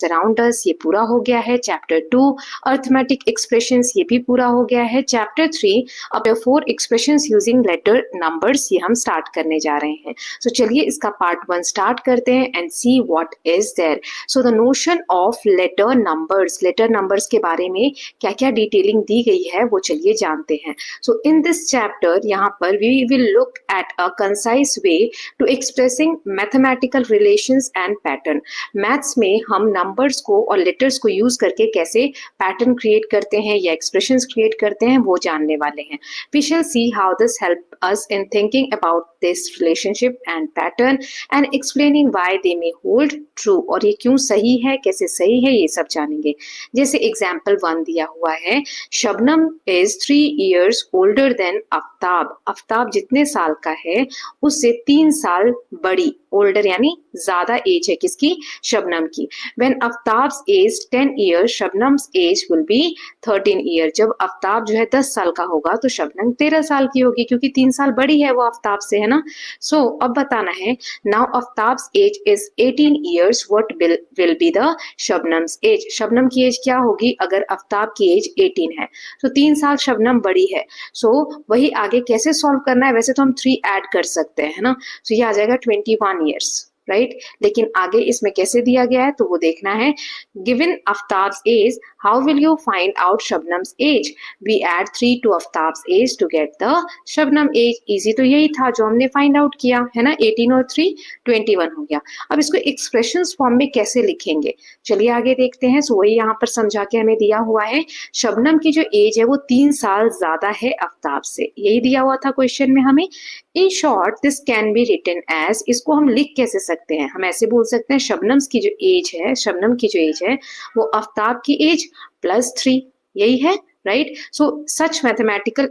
Around us ये पूरा हो गया है। चैप्टर 2 अर्थमेटिक एक्सप्रेशंस ये भी पूरा हो गया है। चैप्टर 3 अब 4 एक्सप्रेशंस यूजिंग लेटर नंबर्स ये हम स्टार्ट करने जा रहे हैं। सो चलिए इसका पार्ट 1 स्टार्ट करते हैं and see what is there. So the notion of letter numbers के बारे में क्या क्या डिटेलिंग दी गई है वो चलिए जानते हैं। सो इन दिस चैप्टर यहाँ पर we will look at a concise way to expressing mathematical relations and pattern. Maths में हम नंबर्स को और लेटर्स को यूज करके कैसे पैटर्न क्रिएट करते हैं या एक्सप्रेशंस क्रिएट करते हैं वो जानने वाले हैं। We shall see how this help us in thinking about this relationship and pattern and explaining why they may hold true और ये क्यों सही है, कैसे सही है, ये सब जानेंगे। जैसे एग्जाम्पल 1 दिया हुआ है, Shabnam is 3 years older than Aftab. Aftab जितने साल का है उससे 3 साल बड़ी, ओल्डर यानी ज्यादा एज है किसकी, शबनम की। When Aftab's age 10 years, Shabnam's age will be 13 years। जब आफ्ताब जो है 10 साल का होगा तो शबनम 13 साल की होगी, क्योंकि 3 साल बड़ी है वो आफ्ताब से, है ना। सो अब बताना है, now Aftab's age is 18 years, what will be the Shabnam's age. Shabnam की एज क्या होगी अगर आफ्ताब की एज 18 है, तो 3 साल शबनम बड़ी है। सो वही आगे कैसे सॉल्व करना है, वैसे तो हम 3 ऐड कर सकते हैं, है ना। सो ये आ जाएगा 21 years, राइट। लेकिन आगे इसमें कैसे दिया गया है तो वो देखना है। Given Aftab's age, how will you find out Shabnam's age. We add 3 to Aftab's age to get the Shabnam age. Easy तो यही था जो हमने फाइंड आउट किया, है ना। 18 और 3 21 हो गया। अब इसको एक्सप्रेशंस फॉर्म में कैसे लिखेंगे, चलिए आगे देखते हैं। सो वही यहाँ पर समझा के हमें दिया हुआ है, शबनम की जो एज है वो 3 साल ज्यादा है आफ्ताब से, यही दिया हुआ था क्वेश्चन में हमें। In short this can be written as, इसको हम लिख कैसे सकते हैं, हम ऐसे बोल सकते हैं शबनम्स की जो एज है, शबनम की जो एज है वो आफ्ताब की एज +3, यही है, right. So such mathematical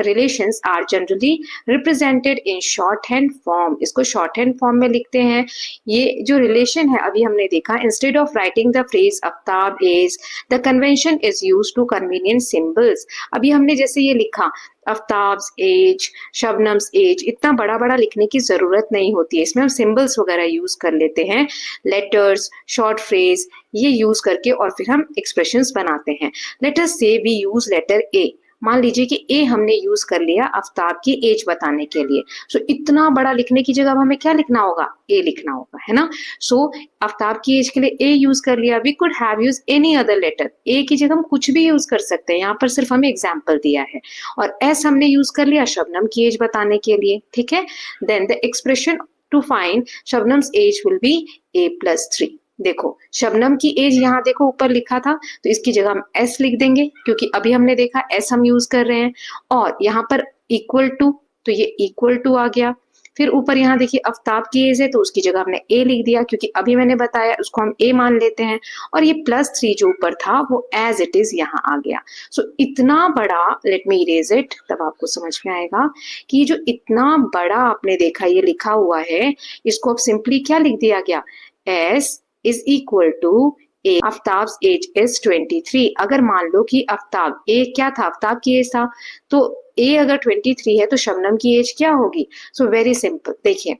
relations are generally represented in shorthand form. इसको शॉर्ट हैंड फॉर्म में लिखते हैं। ये जो रिलेशन है अभी हमने देखा, instead of writing the phrase Aftab age, the convention is used to convenient symbols. अभी हमने जैसे ये लिखा आफ्ताब्स एज, शबनम्स एज, इतना बड़ा बड़ा लिखने की जरूरत नहीं होती है, इसमें हम सिंबल्स वगैरह यूज कर लेते हैं, लेटर्स, शॉर्ट फ्रेज ये यूज करके और फिर हम एक्सप्रेशंस बनाते हैं। लेट अस से वी यूज लेटर ए। मान लीजिए कि ए हमने यूज कर लिया आफ्ताब की एज बताने के लिए। सो इतना बड़ा लिखने की जगह हमें क्या लिखना होगा, ए लिखना होगा, है ना। सो आफ्ताब की एज के लिए ए यूज कर लिया। We could have use any other letter, A की जगह हम कुछ भी यूज कर सकते हैं, यहाँ पर सिर्फ हमें एग्जाम्पल दिया है। और एस हमने यूज कर लिया शबनम की एज बताने के लिए, ठीक है। Then the expression to find Shabnam's age will be A+3। देखो शबनम की एज यहाँ देखो ऊपर लिखा था, तो इसकी जगह हम एस लिख देंगे, क्योंकि अभी हमने देखा एस हम यूज कर रहे हैं। और यहाँ पर इक्वल टू, तो ये इक्वल टू आ गया। फिर ऊपर यहाँ देखिए आफ्ताब की एज है तो उसकी जगह हमने ए लिख दिया, क्योंकि अभी मैंने बताया उसको हम ए मान लेते हैं। और ये +3 जो ऊपर था वो एज इट इज यहाँ आ गया। सो इतना बड़ा, लेट मी इरेज इट, तब आपको समझ में आएगा कि जो इतना बड़ा आपने देखा ये लिखा हुआ है, इसको अब सिंपली क्या लिख दिया गया, S is equal to A. Aftab's age is 23। अगर मान लो कि आफ्ताब ए क्या था, आफ्ताब की एज था, तो ए अगर 23 है तो शबनम की एज क्या होगी। सो वेरी सिंपल, देखिए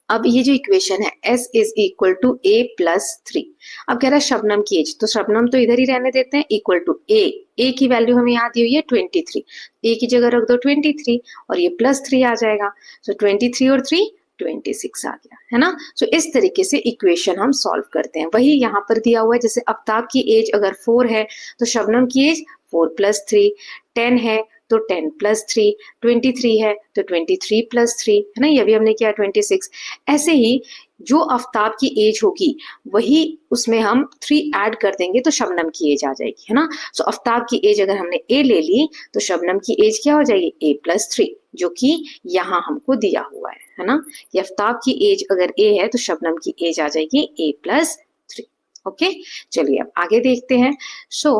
अब ये जो इक्वेशन है s is equal to A+3। अब कह रहा है शबनम की एज, तो शबनम तो इधर ही रहने देते हैं, इक्वल टू ए की वैल्यू हमें यहाँ दी हुई है 23, ए की जगह रख दो 23 और ये +3 आ जाएगा। सो 23 और 3 26 आ गया, है ना। सो इस तरीके से इक्वेशन हम सॉल्व करते हैं। वही यहाँ पर दिया हुआ है, जैसे आफ्ताब की एज अगर 4 है तो शबनम की एज 4+3, 10 है तो 10+3, 23 है तो 23+3, है ना। ये भी हमने किया 26। ऐसे ही जो आफ्ताब की एज होगी वही उसमें हम 3 ऐड कर देंगे तो शबनम की एज आ जाएगी, है ना। सो आफ्ताब की एज अगर हमने ए ले ली तो शबनम की एज क्या हो जाएगी, A+3, जो कि यहाँ हमको दिया हुआ है ना। ये आफ्ताब की एज अगर ए है तो शबनम की एज आ जाएगी A+3। ओके, चलिए अब आगे देखते हैं। सो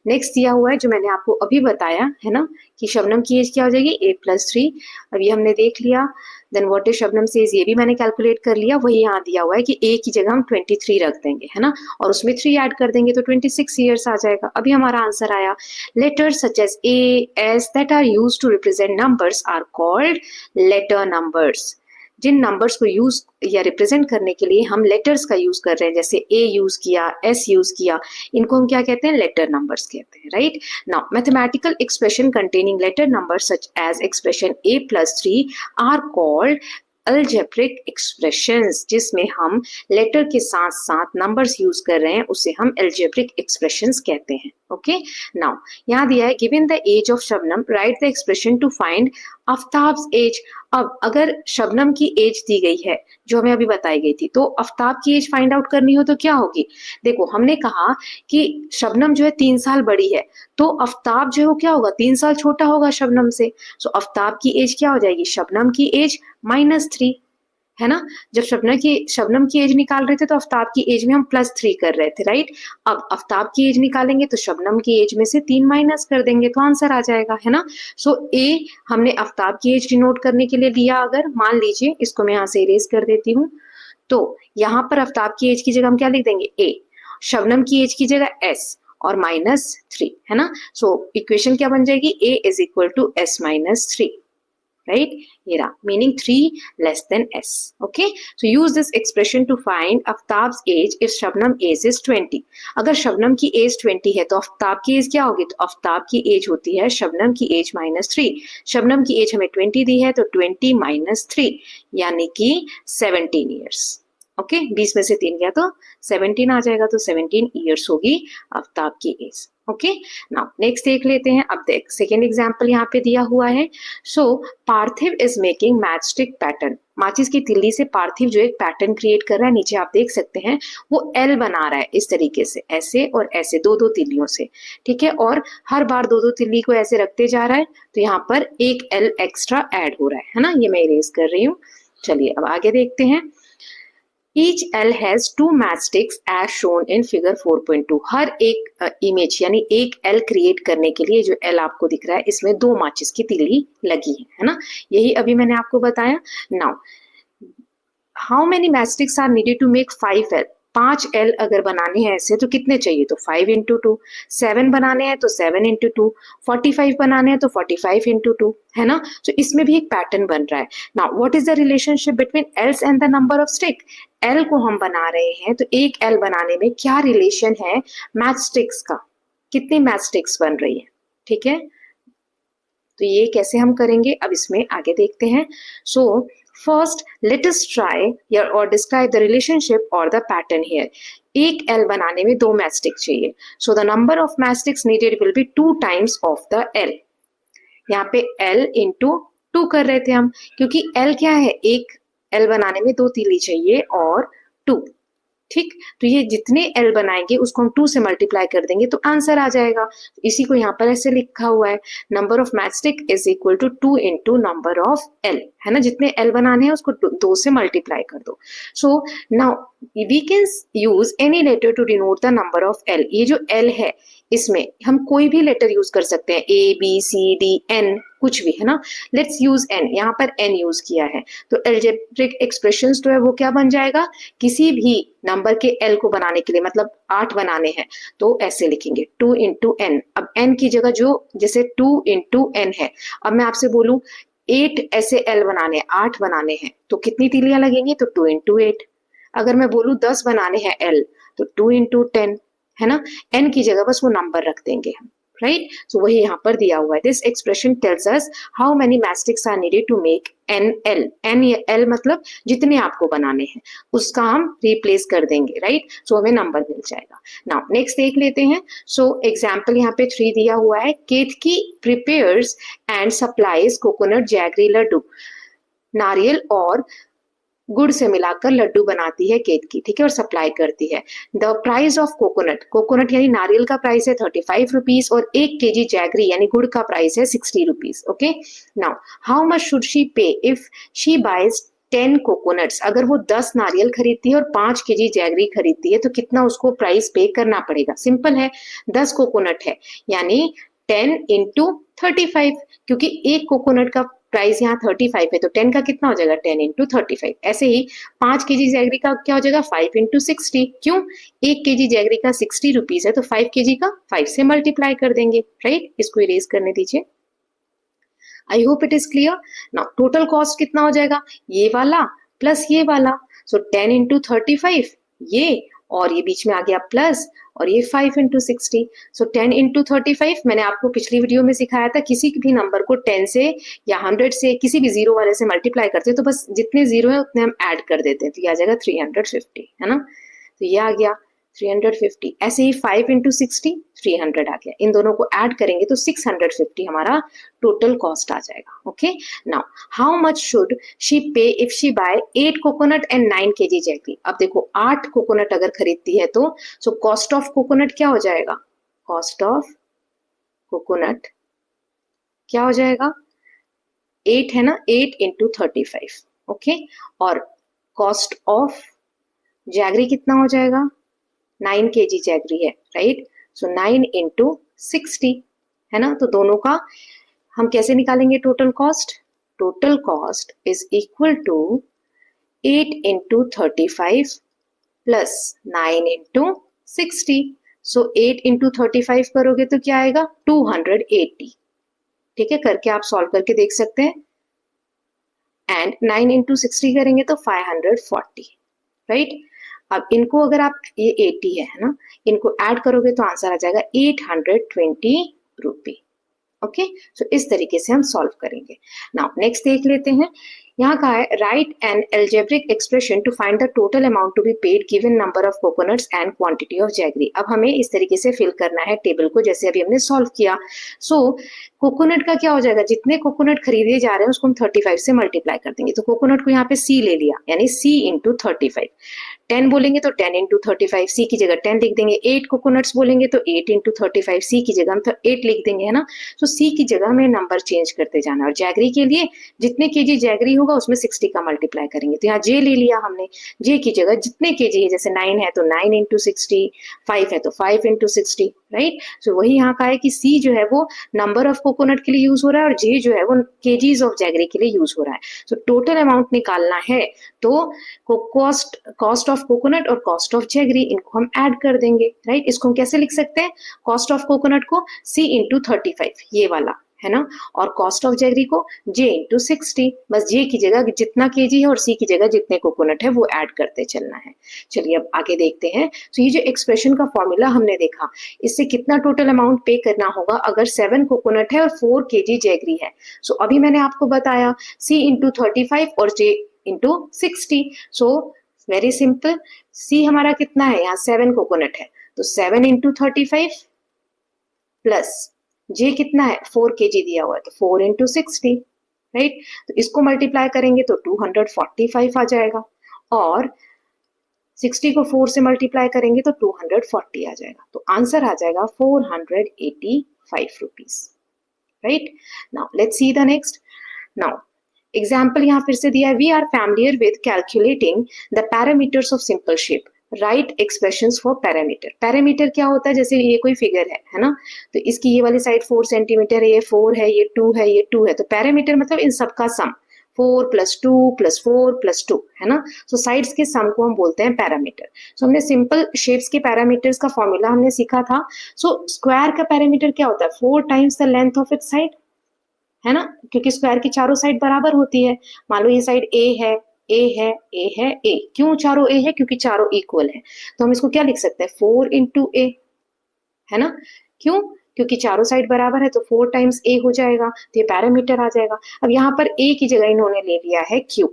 नेक्स्ट दिया हुआ है जो मैंने आपको अभी बताया है ना, कि शबनम की एज क्या हो जाएगी A+3। अब ये हमने देख लिया। देन व्हाट इज शबनम से एज, ये भी मैंने कैलकुलेट कर लिया। वही यहाँ दिया हुआ है कि ए की जगह हम 23 रख देंगे, है ना, और उसमें 3 ऐड कर देंगे तो 26 ईयर्स आ जाएगा। अभी हमारा आंसर आया। Letters such as A, S that are used to represent numbers are called letter numbers. जिन नंबर्स को यूज या रिप्रेजेंट करने के लिए हम लेटर्स का यूज कर रहे हैं, जैसे ए यूज किया, एस यूज किया, इनको हम क्या कहते हैं? लेटर नंबर्स कहते हैं, right? Now mathematical expression containing letter numbers such as expression a+3 are called algebraic expressions, जिसमें हम लेटर के साथ साथ नंबर्स यूज कर रहे हैं, उसे हम अलजेब्रिक एक्सप्रेशंस कहते हैं। ओके, नाउ यहाँ दिया है given the age of Shabnam write the expression to find Aftab's age. अब अगर शबनम की एज दी गई है जो हमें अभी बताई गई थी, तो आफ्ताब की एज फाइंड आउट करनी हो तो क्या होगी? देखो, हमने कहा कि शबनम जो है 3 साल बड़ी है, तो आफ्ताब जो है वो क्या होगा? 3 साल छोटा होगा शबनम से। सो आफ्ताब की एज क्या हो जाएगी? शबनम की एज -3, है ना? जब शबनम की एज निकाल रहे थे तो आफ्ताब की एज में हम +3 कर रहे थे, राइट? अब आफ्ताब की एज निकालेंगे तो शबनम की एज में से 3 माइनस कर देंगे तो आंसर आ जाएगा, है ना? सो ए हमने आफ्ताब की एज डिनोट करने के लिए लिया। अगर मान लीजिए, इसको मैं यहाँ से इरेज कर देती हूँ, तो यहाँ पर आफ्ताब की एज की जगह हम क्या लिख देंगे? ए। शबनम की एज की जगह एस और -3, है ना? सो इक्वेशन क्या बन जाएगी? A is equal to S -3, right? Here, meaning 3 less than s. Okay, so use this expression to find Aftab's age if Shabnam age is 20. अगर शबनम की एज 20 है तो आफ्ताब की एज क्या होगी? तो आफ्ताब की एज होती है शबनम की एज -3। शबनम की एज हमें 20 दी है तो 20 - 3 यानी कि 17 ईयर्स। ओके, 20 में से 3 गया तो 17 आ जाएगा, तो 17 ईयर्स होगी आफ्ताब की एज। ओके, नाउ नेक्स्ट देख लेते हैं। अब देख, सेकेंड एग्जाम्पल यहाँ पे दिया हुआ है। सो पार्थिव इज मेकिंग मैचस्टिक पैटर्न। माचिस की तिल्ली से पार्थिव जो एक पैटर्न क्रिएट कर रहा है, नीचे आप देख सकते हैं वो एल बना रहा है इस तरीके से, ऐसे और ऐसे, दो तिल्लियों से, ठीक है? और हर बार दो तिल्ली को ऐसे रखते जा रहा है, तो यहाँ पर एक एल एक्स्ट्रा ऐड हो रहा है ना? ये मैं इरेज कर रही हूँ। चलिए अब आगे देखते हैं। Each L has 2 matchsticks as shown in figure 4.2. हर एक इमेज यानी एक L क्रिएट करने के लिए जो L आपको दिख रहा है, इसमें 2 माचिस की तिल्ली लगी है ना? यही अभी मैंने आपको बताया। Now, how many matchsticks are needed to make 5L? 5L अगर बनाने हैं ऐसे तो कितने चाहिए? तो 5 × 2। 7 बनाने हैं तो 7 × 2। 45 बनाने हैं तो 45 × 2, है ना? तो इसमें भी एक पैटर्न बन रहा है। Now what is the relationship between else and the number of stick? L को हम बना रहे हैं तो एक एल बनाने में क्या रिलेशन है मैच स्टिक्स का? कितनी मैच स्टिक्स बन रही है, ठीक है? तो ये कैसे हम करेंगे, अब इसमें आगे देखते हैं। So first let us try और डिस्क्राइब द रिलेशनशिप और द पैटर्न हियर। एक एल बनाने में 2 मैच स्टिक चाहिए, so the number of match sticks needed will be 2 times of the L. यहाँ पे एल इंटू 2 कर रहे थे हम, क्योंकि एल क्या है? एक एल बनाने में 2 तिल्ली चाहिए और 2, ठीक? तो ये जितने एल बनाएंगे उसको हम 2 से मल्टीप्लाई कर देंगे तो आंसर आ जाएगा। इसी को यहाँ पर ऐसे लिखा हुआ है, number of matchstick is equal to 2 × number of L, है ना? जितने एल बनाने हैं उसको 2 से मल्टीप्लाई कर दो। So now we can use any letter to denote the number of L. ये जो एल है इसमें हम कोई भी लेटर यूज कर सकते हैं, A B C D N, कुछ भी, है ना? लेट्स यूज एन, यहाँ पर एन यूज किया है तो अलजेब्रिक एक्सप्रेशंस जो है वो क्या बन जाएगा? किसी भी नंबर के एल को बनाने के लिए, मतलब 8 बनाने हैं तो ऐसे लिखेंगे 2 × n। अब n की जगह जो जैसे 2 × n है, अब मैं आपसे बोलूं 8 ऐसे एल बनाने हैं, 8 बनाने हैं तो कितनी तिल्लियां लगेंगी? तो 2 × 8। अगर मैं बोलूं 10 बनाने हैं एल तो 2 × 10, है ना? n की जगह बस वो नंबर रख देंगे हम, राइट? सो वही यहाँ पर दिया हुआ है। This expression tells us how many matchsticks are needed to make an L. An L मतलब जितने आपको बनाने हैं उसका हम रिप्लेस कर देंगे, राइट? सो हमें नंबर मिल जाएगा। नाउ नेक्स्ट देख लेते हैं। सो एग्जाम्पल यहाँ पे 3 दिया हुआ है। Ketaki prepares and supplies coconut jaggery laddoo. नारियल और गुड़ से मिलाकर लड्डू बनाती है केतकी, ठीक है, और सप्लाई करती है। The price of coconut, coconut यानी नारियल का प्राइस है 35 रुपीज और 1 kg जैगरी यानी गुड़ का प्राइस है 60 rupees. Okay, now how much should she pay if she buys 10 coconuts? अगर वो 10 नारियल खरीदती है और 5 kg जैगरी खरीदती है तो कितना उसको प्राइस पे करना पड़ेगा? सिंपल है, 10 कोकोनट है यानी 10 × 35, क्योंकि एक कोकोनट का प्राइस यहाँ 35 है तो 10 का कितना हो जाएगा? 10 × 35। ऐसे ही 5 kg जैगरी का क्या हो जाएगा? 5 × 60। क्यों? 1 kg जैगरी का 60 रुपीज है तो 5 kg का 5 से मल्टीप्लाई कर देंगे, राइट? इसको इरेज करने दीजिए। I hope it is clear. Now total cost कितना हो जाएगा, ये वाला प्लस ये वाला, सो 10 इंटू 35 ये, और ये बीच में आ गया प्लस, और ये 5 इंटू 60। सो 10 इंटू 35 मैंने आपको पिछली वीडियो में सिखाया था, किसी भी नंबर को 10 से या 100 से किसी भी जीरो वाले से मल्टीप्लाई करते हैं तो बस जितने जीरो है उतने हम ऐड कर देते हैं, तो ये आ जाएगा 350, है ना। तो ये आ गया 350। ऐसे ही 5 इंटू 60 300 आ गया, इन दोनों को ऐड करेंगे तो 650 हमारा टोटल कॉस्ट आ जाएगा। Okay, now how much should she pay if she buy 8 coconut and 9 KG jaggery. अब देखो 8 कोकोनट अगर खरीदती है तो सो कॉस्ट ऑफ कोकोनट क्या हो जाएगा, कॉस्ट ऑफ कोकोनट क्या हो जाएगा, 8 है ना, 8 इंटू 35। ओके, और कॉस्ट ऑफ जैगरी कितना हो जाएगा, 9 केजी जैगरी है, राइट। सो 9 इंटू 60, है ना। तो दोनों का हम कैसे निकालेंगे total cost, total cost is equal to 8 into 35 plus 9 into 60। So 8 into 35 करोगे तो क्या आएगा, 280। ठीक है, करके आप सॉल्व करके देख सकते हैं। एंड 9 इंटू 60 करेंगे तो 540, राइट। अब इनको अगर आप, ये 80 है ना, इनको ऐड करोगे तो आंसर आ जाएगा 820 रुपी। ओके, सो इस तरीके से हम सॉल्व करेंगे। नाउ नेक्स्ट देख लेते हैं, यहाँ का है write an algebraic expression to find the total amount to be paid given number of coconuts and quantity of jaggery. अब हमें इस तरीके से फिल करना है टेबल को जैसे अभी हमने सॉल्व किया। सो कोकोनट का क्या हो जाएगा, जितने कोकोनट खरीदे जा रहे हैं उसको हम 35 से मल्टीप्लाई कर देंगे। तो कोकोनट को यहाँ पे सी ले लिया, यानी सी इंटू 35। 10 बोलेंगे तो 10 इंटू 35, सी की जगह 10 लिख देंगे। 8 कोकोनट्स बोलेंगे तो 8 इंटू 35, सी की जगह हम 8 लिख देंगे, है ना। तो सी की जगह हमें नंबर चेंज करते जाना। और जैगरी के लिए जितने केजी जैगरी होगा उसमें 60 का मल्टीप्लाई करेंगे। तो यहाँ जे ले लिया हमने, जे की जगह जितने केजी है, जैसे 9 है तो 9 इंटू 60, 5 है तो 5 इंटू 60, राइट। सो वही यहाँ का है कि सी जो है वो नंबर ऑफ कोकोनट के लिए यूज हो रहा है और जे जो है वो केजीज ऑफ जैगरी के लिए यूज हो रहा है। सो टोटल अमाउंट निकालना है तो कॉस्ट ऑफ कोकोनट और कॉस्ट ऑफ जैगरी इनको हम ऐड कर देंगे, राइट। इसको हम कैसे लिख सकते हैं, कॉस्ट ऑफ कोकोनट को सी इंटू 35, ये वाला, है ना, और कॉस्ट ऑफ जैगरी को जे इंटू 60। बस जे की जगह जितना केजी है और सी की जगह जितने कोकोनट है वो ऐड करते चलना है। चलिए अब आगे देखते हैं। तो ये जो एक्सप्रेशन का फॉर्मूला हमने देखा, इससे कितना टोटल अमाउंट पे करना होगा अगर 7 कोकोनट है और 4 केजी जैगरी है। सो अभी मैंने आपको बताया सी इंटू 35 और J into 60। So very simple, सी हमारा कितना है, यहाँ 7 कोकोनट है तो 7 इंटू 35 प्लस जे कितना है, 4 केजी दिया हुआ है तो 4 इंटू 60, राइट। तो इसको मल्टीप्लाई करेंगे तो 245 आ जाएगा, और 60 को 4 से मल्टीप्लाई करेंगे तो 240 आ जाएगा। तो आंसर आ जाएगा 485 rupees, right. Now let's see the next. Now example यहाँ फिर से दिया है, we are familiar with calculating the perimeters of simple shape, right expressions for perimeter. Perimeter क्या होता है, जैसे ये कोई फिगर है ना, तो इसकी ये वाली साइड 4 सेंटीमीटर है, ये 4 है, ये 2 है, ये 2 है, तो पैरामीटर मतलब इन सबका सम 4 + 2 + 4 + 2, है ना। सो साइड्स के सम को हम बोलते हैं पैरामीटर। सो हमने सिंपल शेप्स के पैरामीटर्स का फॉर्मूला हमने सीखा था। सो स्क्वायर का पैरामीटर क्या होता है, 4 times the length of its side, है ना, क्योंकि स्क्वायर की चारों साइड बराबर होती है। मान लो ये साइड ए है, ए है, ए है, ए, क्यों चारों ए है, क्योंकि चारों इक्वल है। तो हम इसको क्या लिख सकते हैं, 4 इंटू ए, है ना। क्यों, क्योंकि चारों साइड बराबर है तो 4 टाइम्स ए हो जाएगा, तो ये पैरामीटर आ जाएगा। अब यहाँ पर ए की जगह इन्होंने ले लिया है क्यू,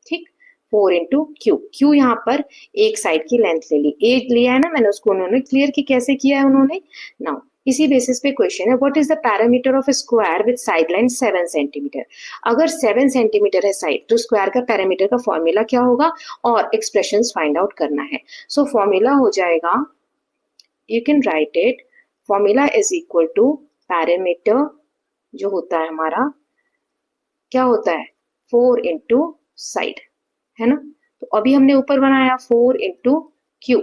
ठीक, 4 इंटू क्यू। क्यू यहाँ पर एक साइड की लेंथ ले ली, ए लिया है ना मैंने, उसको उन्होंने क्लियर की कैसे किया है उन्होंने। नाउ इसी बेसिस पे क्वेश्चन है, what is the parameter of square with side line 7 centimetre. अगर 7 सेंटीमीटर है साइड तो स्क्वायर का पैरामीटर का फॉर्मूला क्या होगा और एक्सप्रेशंस फाइंड आउट करना है। सो फॉर्मूला हो जाएगा, you can write it, formula is equal to perimeter जो होता है हमारा क्या होता है, 4 इंटू साइड, है ना। तो अभी हमने ऊपर बनाया 4 इंटू क्यू,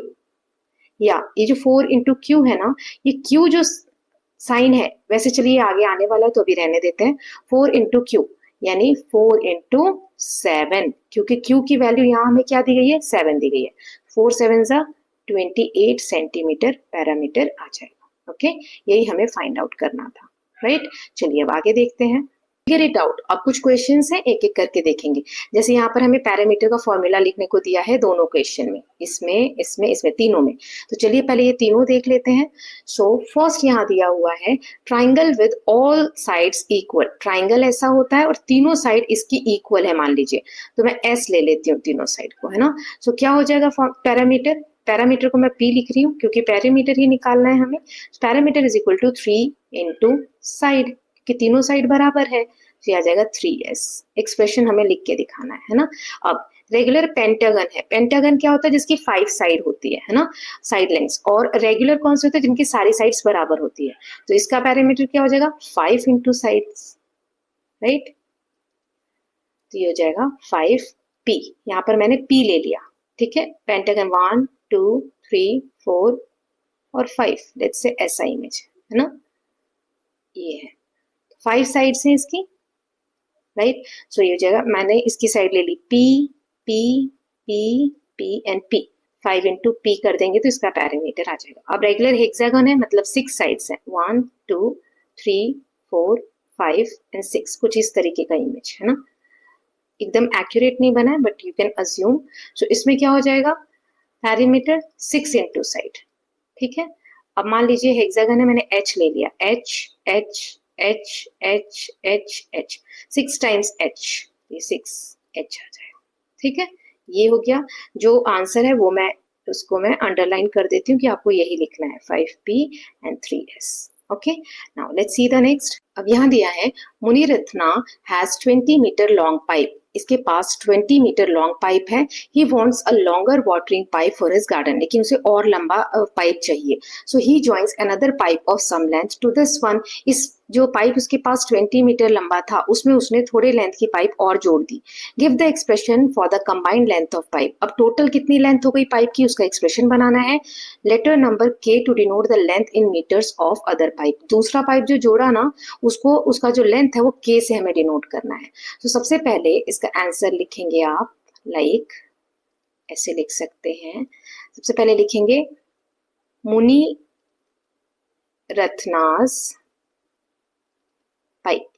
या ये जो 4 इंटू क्यू है ना, ये क्यू जो साइन है, वैसे चलिए आगे आने वाला है तो अभी रहने देते हैं। 4 इंटू क्यू यानी 4 इंटू 7, क्योंकि क्यू की वैल्यू यहाँ हमें क्या दी गई है, 7 दी गई है। 4 7 28 सेंटीमीटर पैरामीटर आ जाएगा। ओके, यही हमें फाइंड आउट करना था, राइट। चलिए अब आगे देखते हैं। Figure it out. अब कुछ क्वेश्चंस हैं, एक एक करके देखेंगे। जैसे यहाँ पर हमें पैरामीटर का फॉर्मूला लिखने को दिया है दोनों क्वेश्चन में, इसमें तीनों में। तो चलिए पहले ये तीनों देख लेते हैं। सो फर्स्ट यहाँ दिया हुआ है triangle with all sides equal. Triangle ऐसा होता है और तीनों साइड इसकी इक्वल है, मान लीजिए। तो मैं एस ले लेती हूँ तीनों साइड को, है ना। सो क्या हो जाएगा पैरामीटर, पैरामीटर को मैं पी लिख रही हूँ क्योंकि पैरामीटर ही निकालना है हमें। Perimeter is equal to 3 into side, कि तीनों साइड बराबर है, तो आ जाएगा 3s। एक्सप्रेशन हमें लिख के दिखाना है ना। अब रेगुलर पेंटागन है। पेंटागन क्या होता है, जिसकी 5 साइड होती है ना, साइड लेंथ्स। और रेगुलर कौन से होते हैं, जिनकी सारी साइड्स बराबर होती है। तो इसका पैरामीटर क्या हो जाएगा, 5 इंटू साइड्स, राइट। तो ये हो जाएगा 5p। यहाँ पर मैंने p ले लिया, ठीक है। पेंटागन 1 2 3 4 और 5, लेट्स से ऐसा इमेज है ना, ये है। 5 साइड्स हैं इसकी, राइट। सो ये हो जाएगा, मैंने इसकी साइड ले ली p p p p and p। 5 into p कर देंगे तो इसका पैरामीटर आ जाएगा। अब रेगुलर हेक्सागन है, मतलब 6 साइड्स हैं, 1 2 3 4 5 एंड 6। कुछ इस तरीके का इमेज है ना, एकदम एक्यूरेट नहीं बना है बट यू कैन अज्यूम। सो इसमें क्या हो जाएगा, पैरामीटर 6 इंटू साइड, ठीक है। अब मान लीजिए हेक्सागन है, मैंने h ले लिया, h h h h h h 6 times h, ये 6 h आ जाएगा, ठीक है। ये हो गया। जो आंसर है वो मैं उसको मैं अंडरलाइन कर देती हूँ कि आपको यही लिखना है, 5p and 3s। Okay, now let's see the next. अब यहाँ दिया है Muniratna has 20 metre long pipe. इसके पास 20 मीटर लॉन्ग पाइप है। He wants a longer watering pipe for his garden, लेकिन उसे और लंबा पाइप चाहिए। So he joins another pipe of some length to this one. इस जो पाइप उसके पास 20 मीटर लंबा था, उसमें उसने थोड़े लेंथ की पाइप और जोड़ दी। Give the expression for the combined length of pipe. अब टोटल कितनी लेंथ हो गई पाइप की, उसका एक्सप्रेशन बनाना है। Letter number k to denote the length in metres of other pipe. दूसरा पाइप जो जोड़ा ना, उसको उसका जो लेंथ है वो k से हमें डिनोट करना है। तो सबसे पहले इसका आंसर लिखेंगे आप, लाइक ऐसे लिख सकते हैं। सबसे पहले लिखेंगे मुनि रत्नास पाइप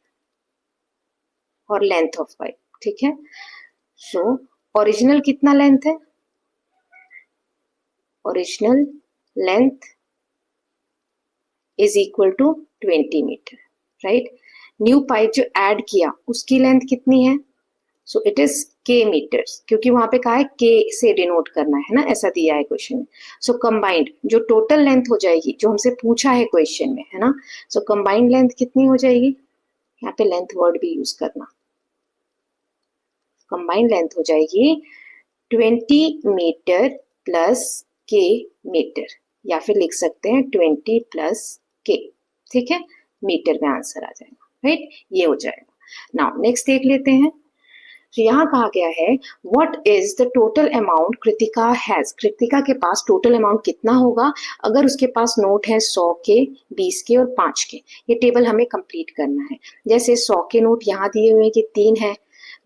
और लेंथ ऑफ पाइप, ठीक है। सो ओरिजिनल कितना लेंथ है, original length is equal to 20 metre, right. New pipe जो ऐड किया उसकी लेंथ कितनी है, so it is k metres, क्योंकि वहां पे कहा है k से डिनोट करना है ना, ऐसा दिया है क्वेश्चन में। सो कंबाइंड जो टोटल लेंथ हो जाएगी, जो हमसे पूछा है क्वेश्चन में, है ना। सो कंबाइंड लेंथ कितनी हो जाएगी, यहाँ पे लेंथ वर्ड भी यूज करना। कंबाइंड लेंथ हो जाएगी 20 मीटर प्लस k मीटर, या फिर लिख सकते हैं 20 प्लस k, ठीक है। मीटर में आंसर आ जाएगा, राइट। ये हो जाएगा। नाउ नेक्स्ट देख लेते हैं। तो यहाँ कहा गया है what is the total amount Kritika has. Kritika के पास टोटल अमाउंट कितना होगा अगर उसके पास नोट है 100 के, 20 के और 5 के। ये टेबल हमें कंप्लीट करना है। जैसे 100 के नोट यहाँ दिए हुए हैं कि 3 है,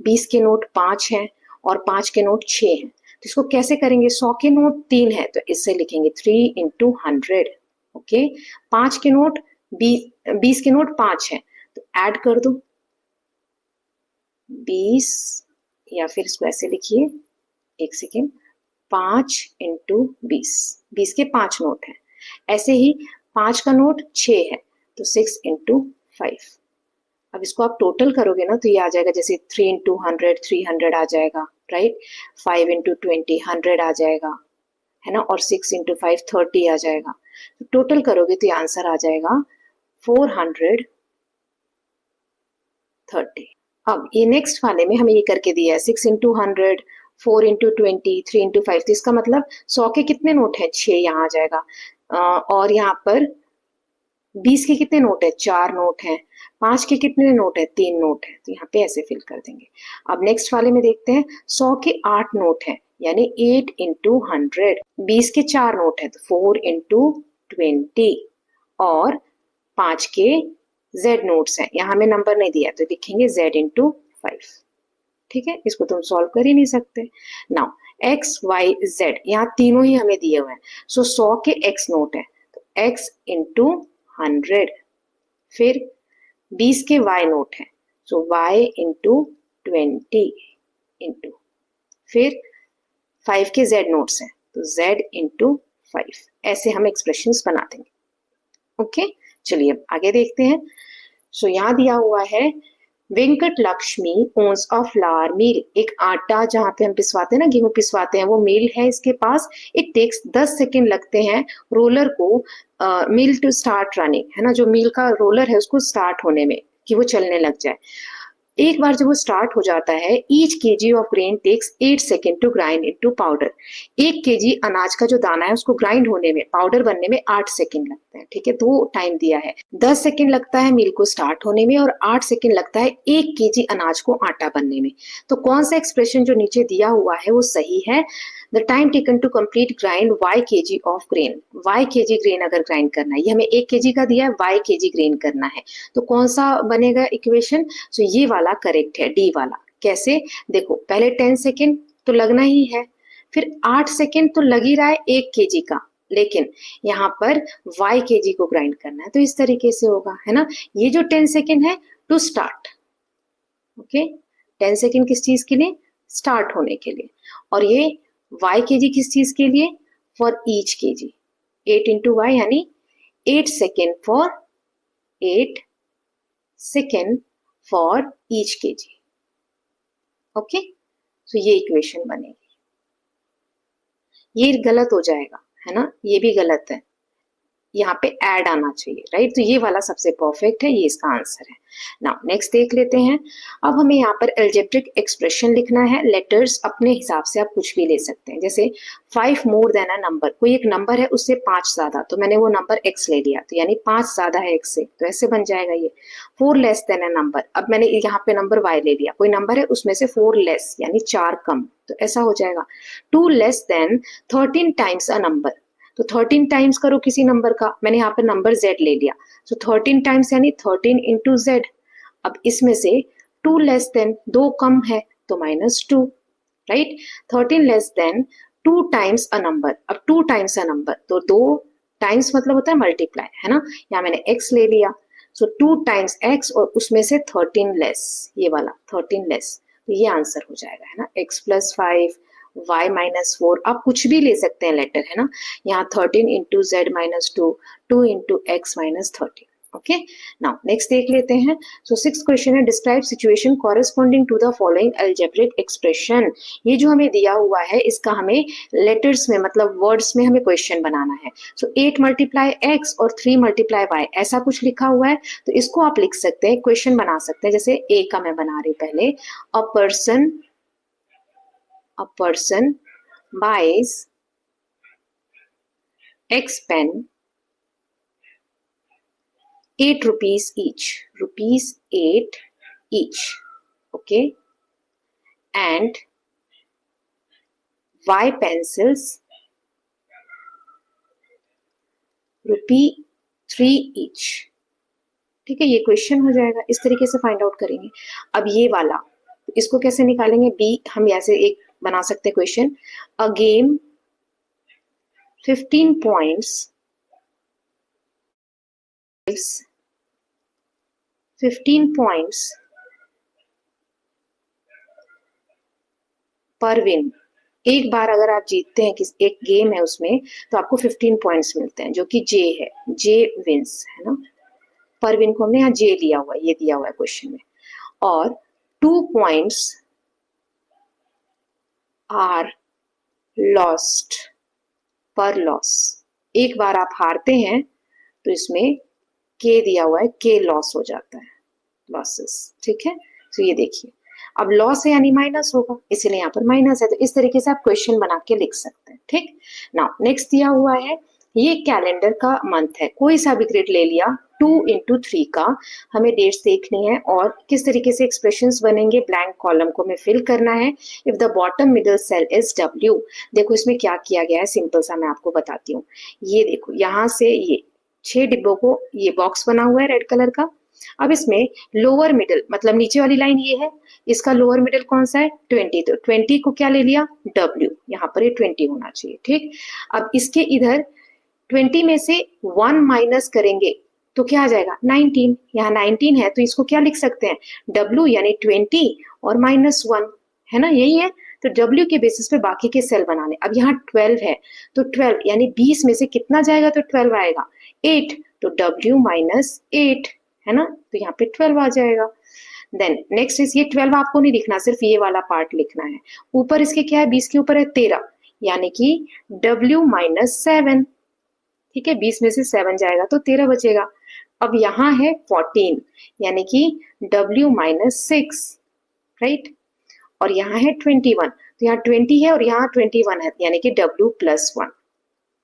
20 के नोट 5 है और 5 के नोट 6 है। तो इसको कैसे करेंगे, 100 के नोट 3 है तो इससे लिखेंगे 3 इंटू 100, ओके। 5 के नोट 20 के नोट 5 है तो ऐड कर दो 20, या फिर इसको ऐसे लिखिए, एक सेकेंड, 5 इंटू 20, 20 के 5 नोट है। ऐसे ही 5 का नोट 6 है तो 6 इंटू 5। अब इसको आप टोटल करोगे ना तो ये आ जाएगा, जैसे 3 इंटू 100 300 आ जाएगा, राइट। 5 इंटू 20 100 आ जाएगा, है ना। और 6 इंटू 5 30 आ जाएगा। तो टोटल करोगे तो ये आंसर आ जाएगा 430। अब ये नेक्स्ट वाले में हमें ये करके दिया है 6 इंटू 100, 4 इंटू 20, 3 इंटू 5। तो इसका मतलब 100 के कितने नोट है, 6 यहाँ आ जाएगा। और यहाँ पर 20 के कितने नोट है, 4 नोट है। 5 के कितने नोट है, 3 नोट है। तो यहाँ पे ऐसे फिल कर देंगे। अब नेक्स्ट वाले में देखते हैं 100 के 8 नोट है, यानी 8 इंटू 100। 20 के 4 नोट है तो 4 इंटू 20 और 5 के Z नोट्स हैं, यहाँ हमें नंबर नहीं दिया तो लिखेंगे Z इंटू 5, ठीक है। इसको तुम सॉल्व कर ही नहीं सकते। नाउ X Y Z यहाँ तीनों ही हमें दिए हुए हैं। सो 100 के X नोट है तो X इंटू 100, फिर 20 के Y नोट है सो y इंटू 20 इंटू, फिर 5 के z नोट्स हैं तो z इंटू 5, ऐसे हम एक्सप्रेशंस बना देंगे। ओके, चलिए अब आगे देखते हैं। सो यहाँ दिया हुआ है Venkat Lakshmi owns a flour mill, एक आटा जहाँ पे हम पिसवाते हैं ना, गेहूं पिसवाते हैं, वो मिल है इसके पास। इट टेक्स 10 सेकेंड लगते हैं रोलर को मिल टू स्टार्ट रनिंग, है ना, जो मिल का रोलर है उसको स्टार्ट होने में, कि वो चलने लग जाए। एक बार जब वो स्टार्ट हो जाता है, each KG of grain takes 8 second to grind into powder, 1 KG अनाज का जो दाना है उसको ग्राइंड होने में, पाउडर बनने में 8 सेकेंड लगते हैं। ठीक है, तो टाइम दिया है, 10 सेकेंड लगता है मिल को स्टार्ट होने में और 8 सेकेंड लगता है 1 केजी अनाज को आटा बनने में। तो कौन सा एक्सप्रेशन जो नीचे दिया हुआ है वो सही है? The time taken to complete grind y KG of grain, y KG grain अगर ग्राइंड करना है, ये हमें 1 केजी का दिया है, y केजी ग्रेन करना है, तो कौन सा बनेगा इक्वेशन? सो ये वाला करेक्ट है, डी वाला। कैसे? देखो, पहले 10 सेकेंड तो लगना ही है, फिर 8 सेकेंड तो लग ही रहा है 1 केजी का, लेकिन यहाँ पर y केजी को ग्राइंड करना है, तो इस तरीके से होगा, है ना। ये जो 10 सेकेंड है टू स्टार्ट, ओके, 10 सेकेंड किस चीज के लिए? स्टार्ट होने के लिए। और ये y केजी किस चीज के लिए? For each KG, 8 into y यानी 8 second for 8 second for each KG. Okay, तो ये इक्वेशन बनेगी। ये गलत हो जाएगा, है ना, ये भी गलत है, यहाँ पे ऐड आना चाहिए, राइट। तो ये वाला सबसे परफेक्ट है, ये इसका आंसर है। नाउ नेक्स्ट देख लेते हैं। अब हमें यहाँ पर एल्जेब्रिक एक्सप्रेशन लिखना है। लेटर्स अपने हिसाब से आप कुछ भी ले सकते हैं, जैसे 5 मोर देन अ नंबर, कोई एक नंबर है उससे 5 ज्यादा, तो मैंने वो नंबर x ले लिया, तो यानी 5 ज्यादा है x से, तो ऐसे बन जाएगा ये। 4 लेस देन अ नंबर, अब मैंने यहाँ पे नंबर y ले लिया, कोई नंबर है उसमें से 4 लेस यानी 4 कम, तो ऐसा हो जाएगा। 2 less than 13 times a number, तो 13 टाइम्स करो किसी नंबर का, मैंने यहाँ पे नंबर z ले लिया, तो 13 टाइम्स यानी 13 इंटू z। अब इसमें से 2 लेस देन, 2 कम है तो -2, right. 13 less than 2 times a number, अब 2 टाइम्स अ नंबर, तो 2 टाइम्स मतलब होता है मल्टीप्लाई, है ना, यहाँ मैंने x ले लिया, सो 2 टाइम्स x और उसमें से 13 लेस, ये वाला 13 लेस, तो ये आंसर हो जाएगा, है ना, x + 5 y - 4, आप कुछ भी ले सकते हैं लेटर, है ना, यहाँ 13 into z - 2, 2 into x - 13। Okay, now next देख लेते हैं। सो 6th क्वेश्चन है, describe situation corresponding to the following algebraic expression. ये जो हमें दिया हुआ है इसका हमें लेटर्स में मतलब वर्ड्स में हमें क्वेश्चन बनाना है। सो 8 × x और 3 × y, ऐसा कुछ लिखा हुआ है, तो इसको आप लिख सकते हैं, क्वेश्चन बना सकते हैं। जैसे a का मैं बना रही हूँ पहले, a person buys X pen 8 rupees each, rupees 8 each, okay, and Y pencils ₹3 each। ठीक है, ये क्वेश्चन हो जाएगा, इस तरीके से फाइंड आउट करेंगे। अब ये वाला, इसको कैसे निकालेंगे? बी, हम ऐसे एक बना सकते हैं question, a game 15 points 15 points पर विन। एक बार अगर आप जीतते हैं, किस एक गेम है उसमें, तो आपको 15 पॉइंट्स मिलते हैं, जो कि जे है, जे विंस, है ना। पर विन को हमने यहाँ जे लिया हुआ है, ये दिया हुआ है क्वेश्चन में। और 2 points आर लॉस्ट पर लॉस, एक बार आप हारते हैं तो इसमें के दिया हुआ है, के लॉस हो जाता है, लॉसेस। ठीक है, तो ये देखिए, अब लॉस है यानी माइनस होगा, इसीलिए यहाँ पर माइनस है, तो इस तरीके से आप क्वेश्चन बना के लिख सकते हैं। ठीक, नाउ नेक्स्ट दिया हुआ है, ये कैलेंडर का मंथ है, कोई सा भी ग्रेड ले लिया, 2 × 3 का, हमें डेट्स देखनी है और किस तरीके से एक्सप्रेशंस बनेंगे, ब्लैंक कॉलम को हमें फिल करना है। If the bottom middle cell is W, देखो इसमें क्या किया गया है, सिंपल सा मैं आपको बताती हूँ। ये देखो, यहाँ से ये 6 डिब्बों को ये बॉक्स बना हुआ है रेड कलर का। अब इसमें लोअर मिडल मतलब नीचे वाली लाइन ये है, इसका लोअर मिडल कौन सा है? 20, तो 20 को क्या ले लिया? W, यहाँ पर ये 20 होना चाहिए। ठीक, अब इसके इधर 20 में से 1 माइनस करेंगे तो क्या आ जाएगा 19, यहाँ 19 है तो इसको क्या लिख सकते हैं W यानी 20 और -1, है ना, यही है। तो W के बेसिस पे बाकी के सेल बनाने। अब यहाँ 12 है तो 12 यानी 20 में से कितना जाएगा तो 12 आएगा 8, तो W -8, है ना, तो यहाँ पे 12 आ जाएगा। देन नेक्स्ट इज ये 12 आपको नहीं लिखना, सिर्फ ये वाला पार्ट लिखना है। ऊपर इसके क्या है 20 के ऊपर है 13, यानी कि W -7, ठीक है, 20 में से 7 जाएगा तो 13 बचेगा। अब यहाँ है 14 यानी कि W -6, राइट, और यहाँ है 21, तो यहाँ 20 है और यहाँ 21 है यानी कि W +1,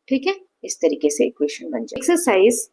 ठीक है, इस तरीके से इक्वेशन बन जाए। Exercise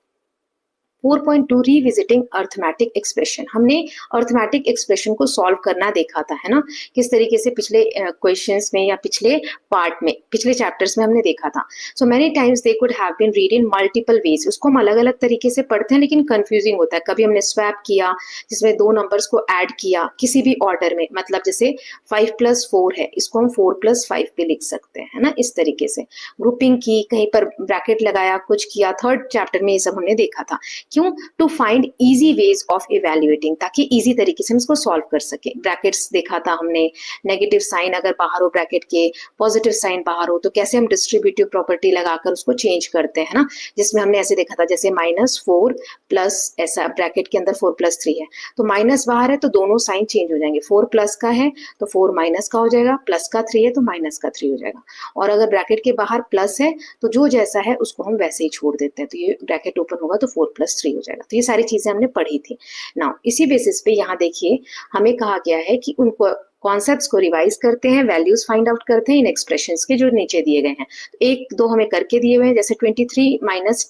4.2 revisiting arithmetic expression. हमने अर्थमेटिक एक्सप्रेशन को सॉल्व करना देखा था, है ना, किस तरीके से पिछले क्वेश्चंस में या पिछले पार्ट में, पिछले चैप्टर्स में हमने देखा था। So many times they could have been read in multiple ways. उसको हम अलग अलग तरीके से पढ़ते हैं लेकिन कंफ्यूजिंग होता है। कभी हमने स्वैप किया जिसमें दो नंबर्स को ऐड किया किसी भी ऑर्डर में, मतलब जैसे 5 + 4 है, इसको हम 4 + 5 भी लिख सकते हैं, है ना, इस तरीके से ग्रुपिंग की, कहीं पर ब्रैकेट लगाया, कुछ किया। थर्ड चैप्टर में ये सब हमने देखा था। क्यों? To find easy ways of evaluating, ताकि इजी तरीके से हम इसको सॉल्व कर सके। ब्रैकेट्स देखा था हमने, नेगेटिव साइन अगर बाहर हो ब्रैकेट के, पॉजिटिव साइन बाहर हो, तो कैसे हम डिस्ट्रीब्यूटिव प्रॉपर्टी लगाकर उसको चेंज करते हैं ना, जिसमें हमने ऐसे देखा था जैसे -4 प्लस, ऐसा ब्रैकेट के अंदर 4 + 3 है तो माइनस बाहर है तो दोनों साइन चेंज हो जाएंगे। 4 प्लस का है तो 4 माइनस का हो जाएगा, प्लस का 3 है तो माइनस का 3 हो जाएगा। और अगर ब्रैकेट के बाहर प्लस है तो जो जैसा है उसको हम वैसे ही छोड़ देते हैं, तो ये ब्रैकेट ओपन होगा तो 4 + 3 हो जाएगा। तो ये सारी चीजें हमने पढ़ी थी। नाउ इसी बेसिस पे यहाँ देखिए हमें कहा गया है कि उनको कॉन्सेप्ट्स को रिवाइज करते हैं, वैल्यूज फाइंड आउट करते हैं इन एक्सप्रेशंस के जो नीचे दिए गए हैं। तो एक दो हमें करके दिए हुए हैं, जैसे 23 - 10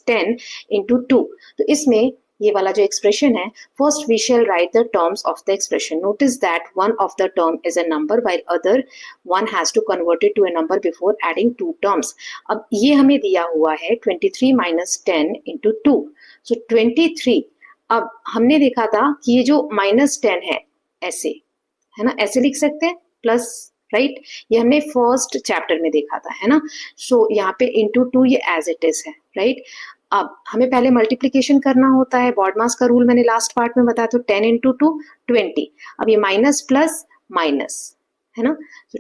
× 2। तो इसमें ये वाला जो एक्सप्रेशन है, first we shall write the terms of the expression. Notice that one of the term is a number while other one has to convert it to a number before adding two terms. अब ये हमें दिया हुआ है 23 - 10 × 2। सो 23, अब हमने देखा था कि ये जो -10 है ऐसे, है ना, ऐसे लिख सकते हैं प्लस, राइट, ये हमने फर्स्ट चैप्टर में देखा था, है ना। सो यहाँ पे × 2 ये एज इट इज है, राइट। अब हमें पहले मल्टीप्लीकेशन करना होता है, बॉडमास का रूल मैंने लास्ट पार्ट में बताया, तो 10 × 2 20। अब ये माइनस प्लस माइनस, है ना, तो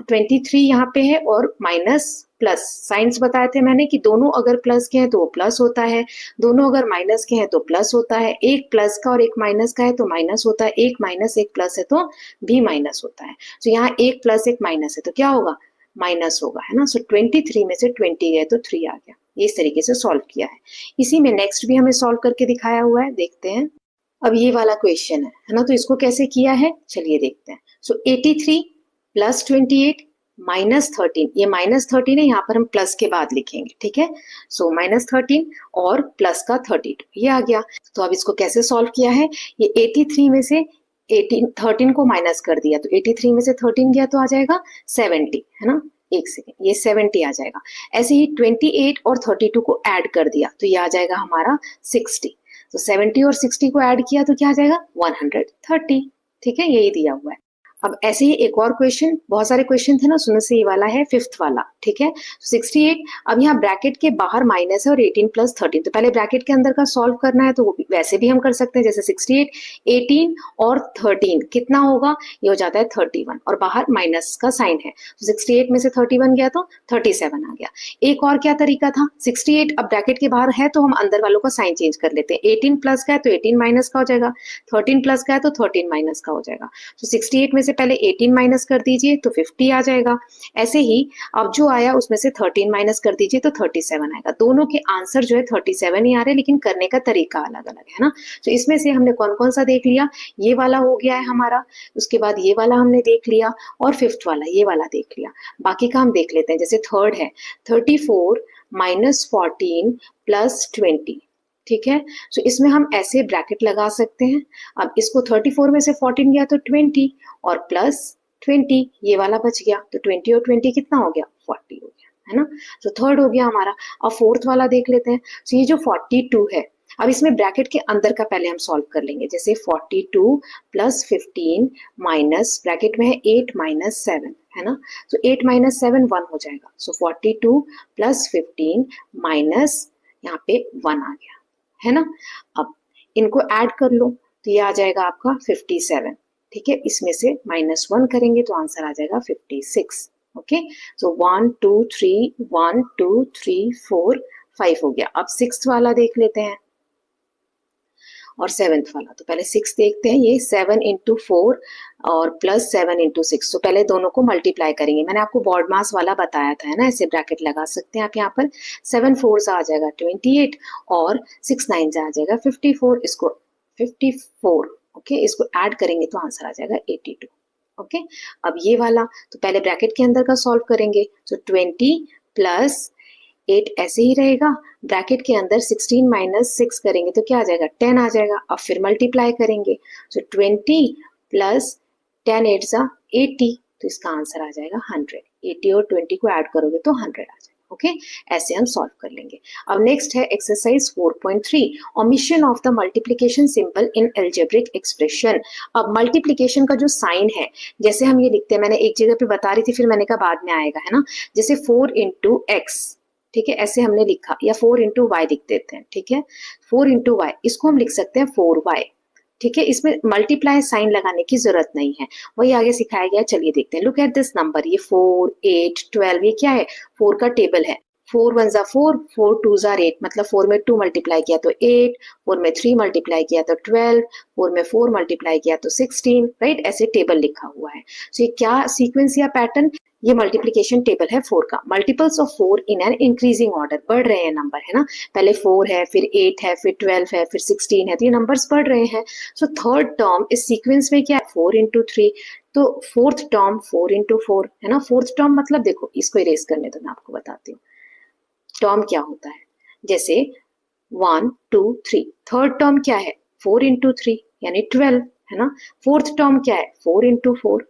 23 यहाँ पे है और माइनस प्लस। साइंस बताए थे मैंने कि दोनों अगर प्लस के हैं तो वो प्लस होता है, दोनों अगर माइनस के हैं तो प्लस होता है। एक प्लस का और एक माइनस का है तो माइनस होता है, एक माइनस एक प्लस है तो भी माइनस होता है। तो यहाँ एक प्लस एक माइनस है तो क्या होगा, माइनस होगा, है ना। सो 23 में से 20 गए तो 3 आ गया। ये इस तरीके से सॉल्व किया है। इसी में नेक्स्ट भी हमें सॉल्व करके दिखाया हुआ है, देखते हैं। अब ये वाला क्वेश्चन है ना, तो इसको कैसे किया है चलिए देखते हैं। सो 83 + 28 - 13, ये -13 है, यहाँ पर हम प्लस के बाद लिखेंगे, ठीक है। सो -13 और प्लस का 32 ये आ गया। तो अब इसको कैसे सॉल्व किया है, ये 83 में से 13 को माइनस कर दिया तो 83 में से 13 गया तो आ जाएगा 70, है ना। एक सेकेंड, ये 70 आ जाएगा। ऐसे ही 28 और 32 को ऐड कर दिया तो ये आ जाएगा हमारा 60। तो 70 और 60 को ऐड किया तो क्या आ जाएगा 130, ठीक है, यही दिया हुआ है। अब ऐसे ही एक और क्वेश्चन, बहुत सारे क्वेश्चन थे ना, सुनो से ये वाला है 5th वाला, ठीक है। 68, अब यहाँ ब्रैकेट के बाहर माइनस है और 18 + 13, तो पहले ब्रैकेट के अंदर का सॉल्व करना है, तो वो वैसे भी हम कर सकते हैं, जैसे 68 18 और 13 कितना होगा, ये हो जाता है 31 और बाहर माइनस का साइन है, तो 68 में से 31 गया तो 37 आ गया। एक और क्या तरीका था, 68 अब ब्रैकेट के बाहर है तो हम अंदर वालों का साइन चेंज कर लेते हैं। 18 प्लस का है तो 18 माइनस का हो जाएगा, 13 प्लस का है तो 13 माइनस का हो जाएगा। तो 68 में से पहले 18 माइनस कर दीजिए तो 50 आ जाएगा। ऐसे ही अब जो आया उसमें से 13 माइनस कर दीजिए तो 37 आएगा। दोनों के आंसर जो है 37 ही आ रहे हैं, लेकिन करने का तरीका अलग अलग है ना। तो इसमें से हमने कौन कौन सा देख लिया, ये वाला हो गया है हमारा, उसके बाद ये वाला हमने देख लिया और 5th वाला ये वाला देख लिया। बाकी का हम देख लेते हैं, जैसे थर्ड है 34 - 14 + 20, ठीक है। तो इसमें हम ऐसे ब्रैकेट लगा सकते हैं। अब इसको 34 में से 14 गया तो 20 और प्लस 20 ये वाला बच गया, तो 20 और 20 कितना हो गया 40 हो गया, है ना। तो थर्ड हो गया हमारा। अब 4th वाला देख लेते हैं। तो ये जो 42 है, अब इसमें ब्रैकेट के अंदर का पहले हम सॉल्व कर लेंगे, जैसे 42 + 15 माइनस ब्रैकेट में है 8 - 7, है ना। तो 8 - 7 1 हो जाएगा। सो 42 + 15 माइनस यहाँ पे 1 आ गया, है ना। अब इनको ऐड कर लो तो ये आ जाएगा आपका 57, ठीक है। इसमें से -1 करेंगे तो आंसर आ जाएगा 56। ओके, सो 1 2 3 1 2 3 4 5 हो गया। अब 6th वाला देख लेते हैं और 7th वाला। तो पहले 6 देखते हैं, ये 7 इंटू 4 और प्लस 7 इंटू 6। तो पहले दोनों को मल्टीप्लाई करेंगे। मैंने आपको बॉड मास वाला बताया था, है ना, ऐसे ब्रैकेट लगा सकते हैं आप यहाँ पर। 7 4 आ जाएगा 28 और 6 9 आ जाएगा 54। इसको 54, ओके, इसको ऐड करेंगे तो आंसर आ जाएगा 82। ओके, अब ये वाला तो पहले ब्रैकेट के अंदर का सॉल्व करेंगे। तो 20 प्लस 8 ऐसे ही रहेगा, ब्रैकेट के अंदर 16 माइनस 6 करेंगे तो क्या आ जाएगा 10 आ जाएगा। अब फिर मल्टीप्लाई करेंगे, तो 20 प्लस 10 8 सा 80, तो इसका आंसर आ जाएगा 100। 80 और 20 को ऐड करोगे तो 100 आ जाएगा। ओके, ऐसे हम सॉल्व कर लेंगे। अब नेक्स्ट है exercise 4.3, omission of the multiplication symbol in algebraic expression. अब मल्टीप्लिकेशन का जो साइन है, जैसे हम ये लिखते हैं, मैंने एक जगह पे बता रही थी फिर मैंने कहा बाद में आएगा, है ना। जैसे 4 इंटू एक्स, ठीक है, ऐसे हमने लिखा, या 4 इंटू वाई लिख देते हैं, ठीक है। 4 इंटू वाई, इसको हम लिख सकते हैं 4y, ठीक है। इसमें मल्टीप्लाई साइन लगाने की जरूरत नहीं है, वही आगे सिखाया गया। चलिए देखते हैं। लुक एट दिस नंबर, ये 4 8 12, ये क्या है 4 का टेबल है। 4 1 ज़ा 4, 4 2 ज़ा 8, मतलब 4 में 2 मल्टीप्लाई किया तो 8, 4 में 3 मल्टीप्लाई किया तो 12, 4 में 4 मल्टीप्लाई किया तो 16, राइट, ऐसे टेबल लिखा हुआ है। तो ये क्या सीक्वेंस या पैटर्न, ये मल्टीप्लिकेशन टेबल है 4 का। Multiples of 4 in an increasing order, बढ़ रहे हैं नंबर, है ना। पहले 4 है, फिर 8 है, फिर 12 है, फिर 16 है, तो ये नंबर्स बढ़ रहे हैं। सो थर्ड टर्म इस सीक्वेंस में क्या है 4 इंटू 3, तो फोर्थ टर्म 4 इंटू 4, है ना। फोर्थ टर्म मतलब देखो, इसको इरेज करने दो, मैं आपको बताती हूँ टर्म क्या होता है। जैसे 1 2 3, थर्ड टर्म क्या है 4 इंटू 3 यानी 12, है ना। फोर्थ टर्म क्या है 4 इंटू 4।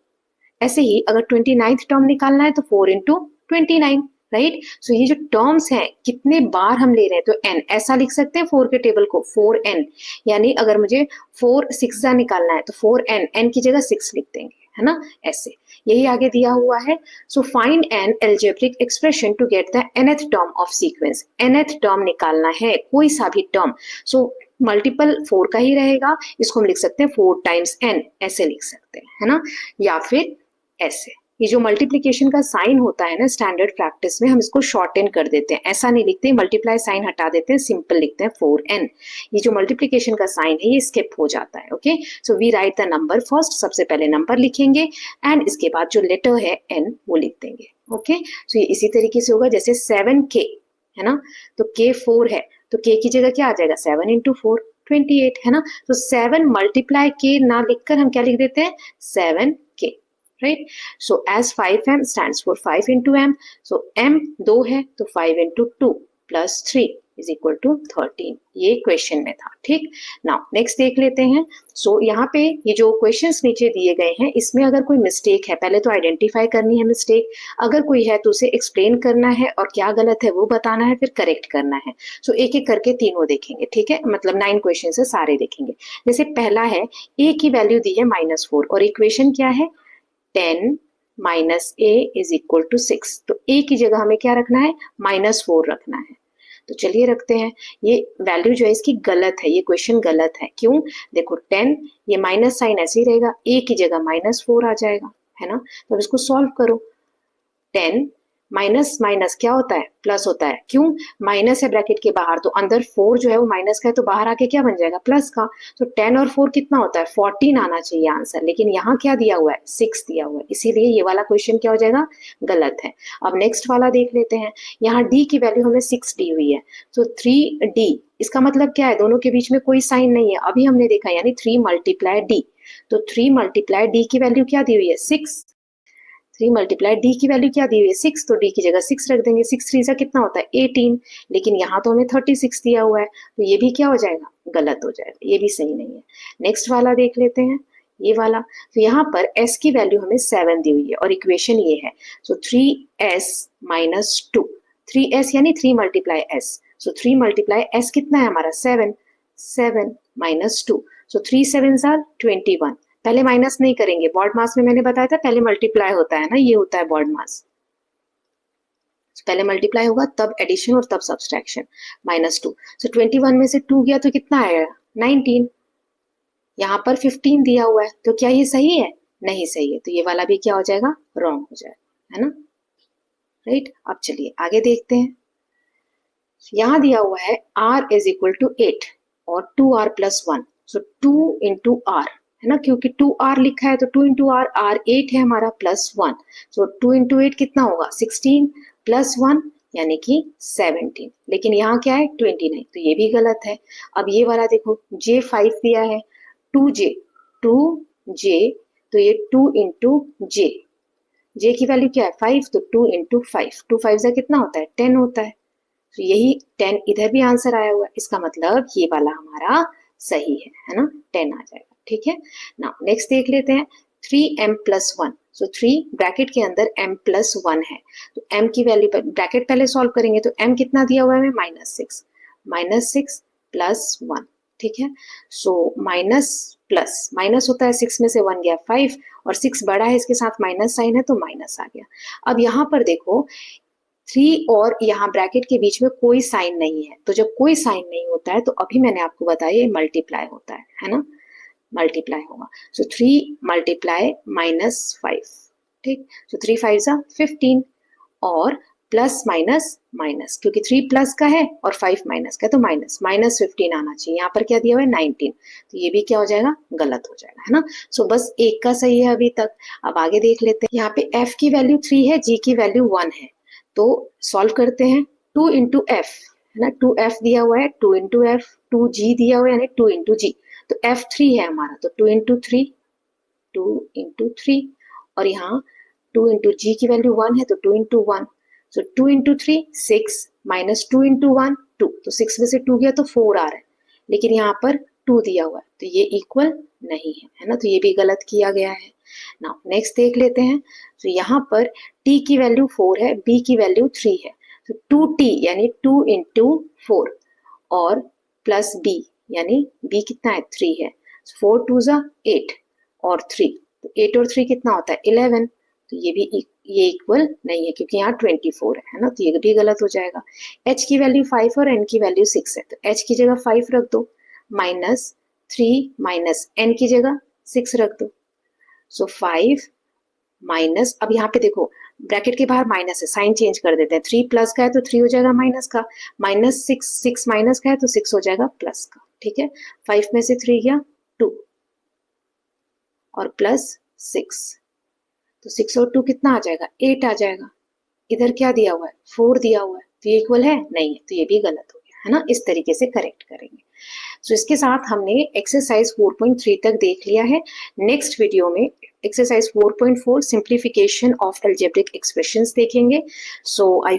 ऐसे ही अगर 29th टर्म निकालना है तो 4 इंटू 29, राइट। सो ये जो टर्म्स हैं कितने बार हम ले रहे हैं, तो n ऐसा लिख सकते हैं 4 के टेबल को 4n, यानी अगर मुझे 4 6 निकालना है तो 4n, n की जगह 6 लिख देंगे, है ना, ऐसे। यही आगे दिया हुआ है। So find an algebraic expression to get the nth term of sequence. nth term निकालना है, कोई सा भी टर्म। सो मल्टीपल 4 का ही रहेगा, इसको हम लिख सकते हैं 4 टाइम्स n, ऐसे लिख सकते हैं, है ना। या फिर ऐसे, ये जो मल्टीप्लिकेशन का साइन होता है ना स्टैंडर्ड प्रैक्टिस में, हम इसको शॉर्टन कर देते हैं, ऐसा नहीं लिखते, मल्टीप्लाई साइन हटा देते हैं, सिंपल लिखते हैं 4n। ये जो मल्टीप्लिकेशन का साइन है ये स्किप हो जाता है। Okay, so we write the number first, सबसे पहले नंबर लिखेंगे एंड इसके बाद जो लेटर है n वो लिख देंगे। ओके, सो ये इसी तरीके से होगा, जैसे 7k, है ना, तो k 4 है तो k की जगह क्या आ जाएगा 7 इंटू 4 28, है ना। तो 7 मल्टीप्लाई k ना लिखकर हम क्या लिख देते हैं 7k, right? So as 5m stands for 5 into m, so m 2 है तो 5 into 2 plus 3 is equal to 13। ये क्वेश्चन में था, ठीक। नाउ नेक्स्ट देख लेते हैं। सो यहाँ पे ये जो क्वेश्चंस नीचे दिए गए हैं, इसमें अगर कोई मिस्टेक है, पहले तो आइडेंटिफाई करनी है मिस्टेक, अगर कोई है तो उसे एक्सप्लेन करना है और क्या गलत है वो बताना है, फिर करेक्ट करना है। सो एक एक करके तीनों देखेंगे, ठीक है, मतलब 9 क्वेश्चन है, सारे देखेंगे। जैसे पहला है a की वैल्यू दी है -4 और इक्वेशन क्या है 10 minus a is equal to 6, तो ए की जगह हमें क्या रखना है -4 रखना है। तो चलिए रखते हैं। ये वैल्यू जो है इसकी गलत है, ये क्वेश्चन गलत है। क्यों, देखो 10, ये माइनस साइन ऐसे ही रहेगा, ए की जगह -4 आ जाएगा, है ना। तो इसको सॉल्व करो। 10 माइनस माइनस क्या होता है प्लस होता है, क्यों, माइनस है ब्रैकेट के बाहर, तो अंदर 4 जो है वो माइनस का है, तो बाहर आके क्या बन जाएगा प्लस का। तो 10 और 4 कितना होता है 14 आना चाहिए आंसर, लेकिन यहाँ क्या दिया हुआ है 6 दिया हुआ है, इसीलिए ये वाला क्वेश्चन क्या हो जाएगा गलत है। अब नेक्स्ट वाला देख लेते हैं। यहाँ d की वैल्यू हमें 6 दी हुई है, तो 3d, इसका मतलब क्या है दोनों के बीच में कोई साइन नहीं है, अभी हमने देखा, यानी 3 मल्टीप्लाई d, तो 3 मल्टीप्लाई d की वैल्यू क्या दी हुई है 6, 3 मल्टीप्लाई डी की वैल्यू क्या दी हुई है 6, तो डी की जगह 6 रख देंगे। 6 3 सा कितना होता है 18, लेकिन यहाँ तो हमें 36 दिया हुआ है, तो ये भी क्या हो जाएगा गलत हो जाएगा, ये भी सही नहीं है। नेक्स्ट वाला देख लेते हैं, ये वाला। तो यहाँ पर s की वैल्यू हमें 7 दी हुई है और इक्वेशन ये है, सो 3s माइनस 2, 3s यानी 3 मल्टीप्लाई s, सो 3 मल्टीप्लाई s कितना है हमारा 7, 7 माइनस 2, सो 3 7 आर 21। पहले माइनस नहीं करेंगे, बॉड मास में मैंने बताया था पहले मल्टीप्लाई होता है ना, ये होता है बॉड मास। पहले मल्टीप्लाई होगा तब एडिशन और तब सब्सट्रैक्शन। -2, सो 21 में से 2 गया तो कितना आएगा 19। यहाँ पर 15 दिया हुआ है तो क्या ये सही है? नहीं सही है, तो ये वाला भी क्या हो जाएगा? रॉन्ग हो जाएगा, है ना, राइट। अब चलिए आगे देखते हैं। यहाँ दिया हुआ है r इज इक्वल टू 8 और 2r प्लस 1, सो 2 इंटू r, है ना, क्योंकि 2r लिखा है तो 2 इंटू r, r 8 है हमारा प्लस 1, सो 2 इंटू 8 कितना होगा 16 प्लस 1 यानी कि 17, लेकिन यहाँ क्या है 29, तो ये भी गलत है। अब ये वाला देखो j5 दिया है, 2j तो ये 2 इंटू j की वैल्यू क्या है 5, तो 2 इंटू 5, 2 5 से कितना होता है 10 होता है, तो यही 10 इधर भी आंसर आया हुआ है, इसका मतलब ये वाला हमारा सही है ना, 10 आ जाएगा, ठीक है। नाउ नेक्स्ट देख लेते हैं 3m प्लस 1, सो 3 ब्रैकेट के अंदर m प्लस 1 है, तो m की वैल्यू पर ब्रैकेट पहले सॉल्व करेंगे तो m कितना दिया हुआ है हमें -6 प्लस 1, ठीक है। सो माइनस होता है 6 में से 1 गया 5 और 6 बड़ा है इसके साथ माइनस साइन है तो माइनस आ गया। अब यहाँ पर देखो 3 और यहाँ ब्रैकेट के बीच में कोई साइन नहीं है, तो जब कोई साइन नहीं होता है तो अभी मैंने आपको बताया ये मल्टीप्लाई होता है ना, मल्टीप्लाई होगा, सो 3 मल्टीप्लाई -5, ठीक, सो 3 5 जा 15 और प्लस माइनस क्योंकि 3 प्लस का है और 5 माइनस का है तो -15 आना चाहिए, यहाँ पर क्या दिया हुआ है 19, तो ये भी क्या हो जाएगा गलत हो जाएगा, है ना। सो बस एक का सही है अभी तक। अब आगे देख लेते हैं, यहाँ पे f की वैल्यू 3 है, g की वैल्यू 1 है, तो सॉल्व करते हैं 2 इंटू एफ, है ना, 2f दिया हुआ है 2 इंटू एफ, 2g दिया हुआ है यानी 2 इंटू जी, तो f 3 है हमारा तो 2 इंटू 3 और यहाँ 2 इंटू जी की वैल्यू 1 है तो 2 इंटू 1, सो 2 इंटू 3 6 माइनस 2 इंटू 1 2, तो 6 में से 2 गया तो 4 आ रहा है, लेकिन यहाँ पर 2 दिया हुआ है तो ये इक्वल नहीं है ना, तो ये भी गलत किया गया है। नाउ नेक्स्ट देख लेते हैं, तो यहाँ पर t की वैल्यू 4 है, b की वैल्यू 3 है, तो 2t यानी 2 इंटू 4 और प्लस b यानी b कितना है 3 है, 4 2 जा 8 और 3, तो 8 और 3 कितना होता है 11, तो ये इक्वल नहीं है क्योंकि यहाँ 24 है ना, तो ये भी गलत हो जाएगा। h की वैल्यू 5 और n की वैल्यू 6 है, तो h की जगह 5 रख दो, -3 माइनस n की जगह 6 रख दो, सो 5 माइनस, अब यहाँ पे देखो ब्रैकेट के बाहर माइनस है, साइन चेंज कर देते हैं, 3 प्लस का है तो 3 हो जाएगा माइनस का, -6 माइनस का है तो 6 हो जाएगा प्लस का, ठीक है। 5 में से 3 गया 2 और प्लस 6, तो 6 और 2 कितना आ जाएगा 8 आ जाएगा, इधर क्या दिया हुआ है 4 दिया हुआ है, तो ये इक्वल है नहीं है, तो ये भी गलत हो गया, है ना, इस तरीके से करेक्ट करेंगे। सो इसके साथ हमने एक्सरसाइज 4.3 तक देख लिया है। नेक्स्ट वीडियो में exercise 4.4 simplification of algebraic expressions देखेंगे। सो आई